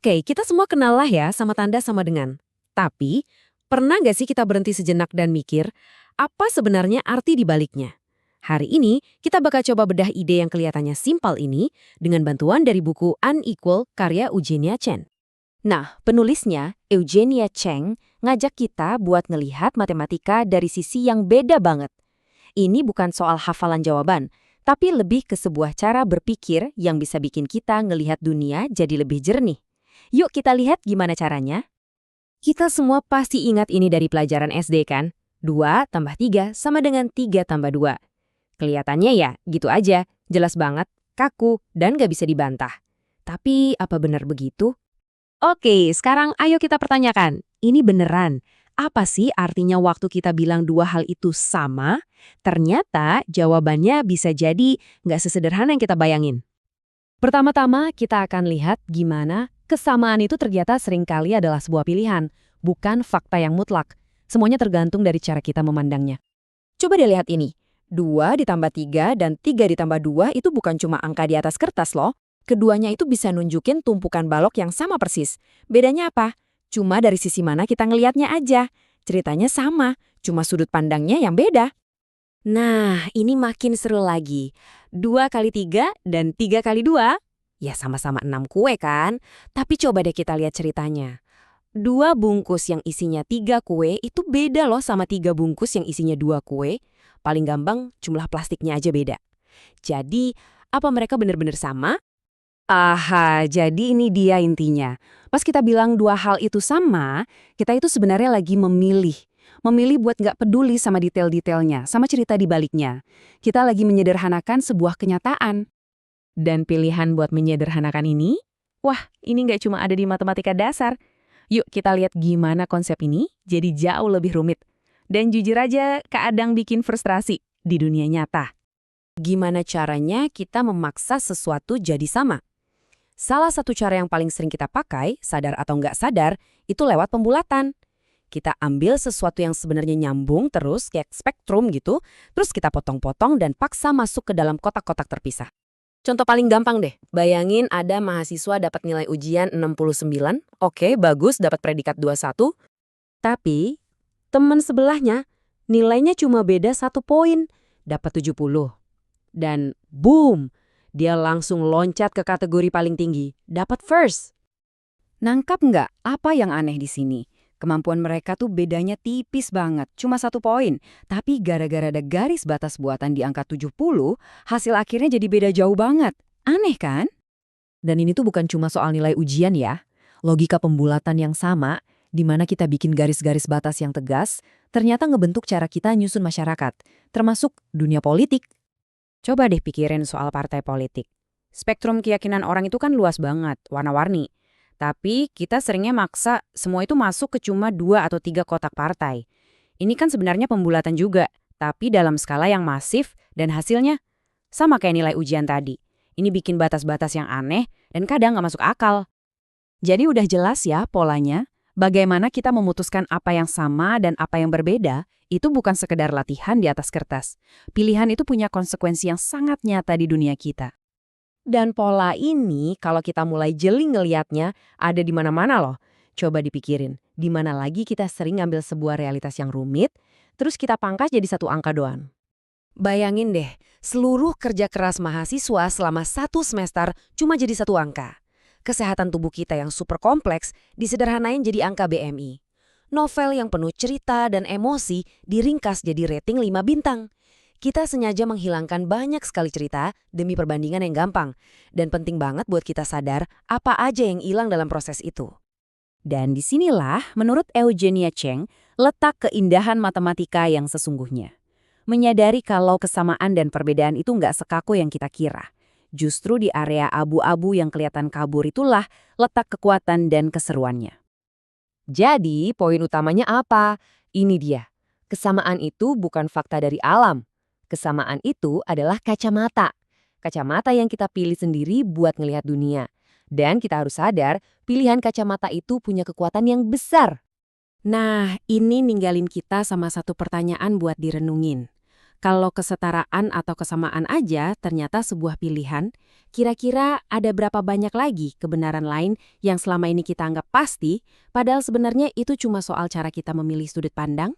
Oke, kita semua kenal lah ya sama tanda sama dengan. Tapi, pernah nggak sih kita berhenti sejenak dan mikir, apa sebenarnya arti di baliknya? Hari ini, kita bakal coba bedah ide yang kelihatannya simpel ini dengan bantuan dari buku Unequal karya Eugenia Chen. Nah, penulisnya, Eugenia Cheng, ngajak kita buat ngelihat matematika dari sisi yang beda banget. Ini bukan soal hafalan jawaban, tapi lebih ke sebuah cara berpikir yang bisa bikin kita ngelihat dunia jadi lebih jernih. Yuk kita lihat gimana caranya. Kita semua pasti ingat ini dari pelajaran SD kan? 2 tambah 3 sama dengan 3 tambah 2. Kelihatannya ya, gitu aja, jelas banget, kaku, dan gak bisa dibantah. Tapi apa benar begitu? Oke, sekarang ayo kita pertanyakan, ini beneran? Apa sih artinya waktu kita bilang dua hal itu sama? Ternyata jawabannya bisa jadi nggak sesederhana yang kita bayangin. Pertama-tama kita akan lihat gimana kesamaan itu ternyata seringkali adalah sebuah pilihan, bukan fakta yang mutlak. Semuanya tergantung dari cara kita memandangnya. Coba deh lihat ini. 2 ditambah 3 dan 3 ditambah 2 itu bukan cuma angka di atas kertas loh. Keduanya itu bisa nunjukin tumpukan balok yang sama persis. Bedanya apa? Cuma dari sisi mana kita ngelihatnya aja. Ceritanya sama, cuma sudut pandangnya yang beda. Nah, ini makin seru lagi. 2 kali 3 dan 3 kali 2, ya sama-sama 6 kue kan? Tapi coba deh kita lihat ceritanya. 2 bungkus yang isinya 3 kue itu beda loh sama 3 bungkus yang isinya 2 kue. Paling gampang jumlah plastiknya aja beda. Jadi, apa mereka benar-benar sama? Aha, jadi ini dia intinya. Pas kita bilang dua hal itu sama, kita itu sebenarnya lagi memilih. Memilih buat nggak peduli sama detail-detailnya, sama cerita di baliknya. Kita lagi menyederhanakan sebuah kenyataan. Dan pilihan buat menyederhanakan ini, wah, ini nggak cuma ada di matematika dasar. Yuk kita lihat gimana konsep ini jadi jauh lebih rumit. Dan jujur aja, kadang bikin frustrasi di dunia nyata. Gimana caranya kita memaksa sesuatu jadi sama? Salah satu cara yang paling sering kita pakai, sadar atau nggak sadar, itu lewat pembulatan. Kita ambil sesuatu yang sebenarnya nyambung terus, kayak spektrum gitu, terus kita potong-potong dan paksa masuk ke dalam kotak-kotak terpisah. Contoh paling gampang deh, bayangin ada mahasiswa dapat nilai ujian 69, oke bagus dapat predikat 21, tapi teman sebelahnya nilainya cuma beda 1 poin, dapat 70. Dan boom! Dia langsung loncat ke kategori paling tinggi, dapat first. Nangkap nggak apa yang aneh di sini? Kemampuan mereka tuh bedanya tipis banget, cuma 1 poin. Tapi gara-gara ada garis batas buatan di angka 70, hasil akhirnya jadi beda jauh banget. Aneh kan? Dan ini tuh bukan cuma soal nilai ujian ya. Logika pembulatan yang sama, di mana kita bikin garis-garis batas yang tegas, ternyata ngebentuk cara kita nyusun masyarakat, termasuk dunia politik. Coba deh pikirin soal partai politik. Spektrum keyakinan orang itu kan luas banget, warna-warni. Tapi kita seringnya maksa semua itu masuk ke cuma 2 atau 3 kotak partai. Ini kan sebenarnya pembulatan juga, tapi dalam skala yang masif dan hasilnya sama kayak nilai ujian tadi. Ini bikin batas-batas yang aneh dan kadang nggak masuk akal. Jadi udah jelas ya polanya, bagaimana kita memutuskan apa yang sama dan apa yang berbeda, itu bukan sekedar latihan di atas kertas. Pilihan itu punya konsekuensi yang sangat nyata di dunia kita. Dan pola ini, kalau kita mulai jeli ngeliatnya, ada di mana-mana loh. Coba dipikirin, di mana lagi kita sering ngambil sebuah realitas yang rumit, terus kita pangkas jadi satu angka doang. Bayangin deh, seluruh kerja keras mahasiswa selama 1 semester cuma jadi 1 angka. Kesehatan tubuh kita yang super kompleks disederhanain jadi angka BMI. Novel yang penuh cerita dan emosi diringkas jadi rating 5 bintang. Kita sengaja menghilangkan banyak sekali cerita demi perbandingan yang gampang. Dan penting banget buat kita sadar apa aja yang hilang dalam proses itu. Dan disinilah, menurut Eugenia Cheng, letak keindahan matematika yang sesungguhnya. Menyadari kalau kesamaan dan perbedaan itu nggak sekaku yang kita kira. Justru di area abu-abu yang kelihatan kabur itulah letak kekuatan dan keseruannya. Jadi, poin utamanya apa? Ini dia. Kesamaan itu bukan fakta dari alam. Kesamaan itu adalah kacamata. Kacamata yang kita pilih sendiri buat ngelihat dunia. Dan kita harus sadar, pilihan kacamata itu punya kekuatan yang besar. Nah, ini ninggalin kita sama satu pertanyaan buat direnungin. Kalau kesetaraan atau kesamaan aja ternyata sebuah pilihan, kira-kira ada berapa banyak lagi kebenaran lain yang selama ini kita anggap pasti, padahal sebenarnya itu cuma soal cara kita memilih sudut pandang?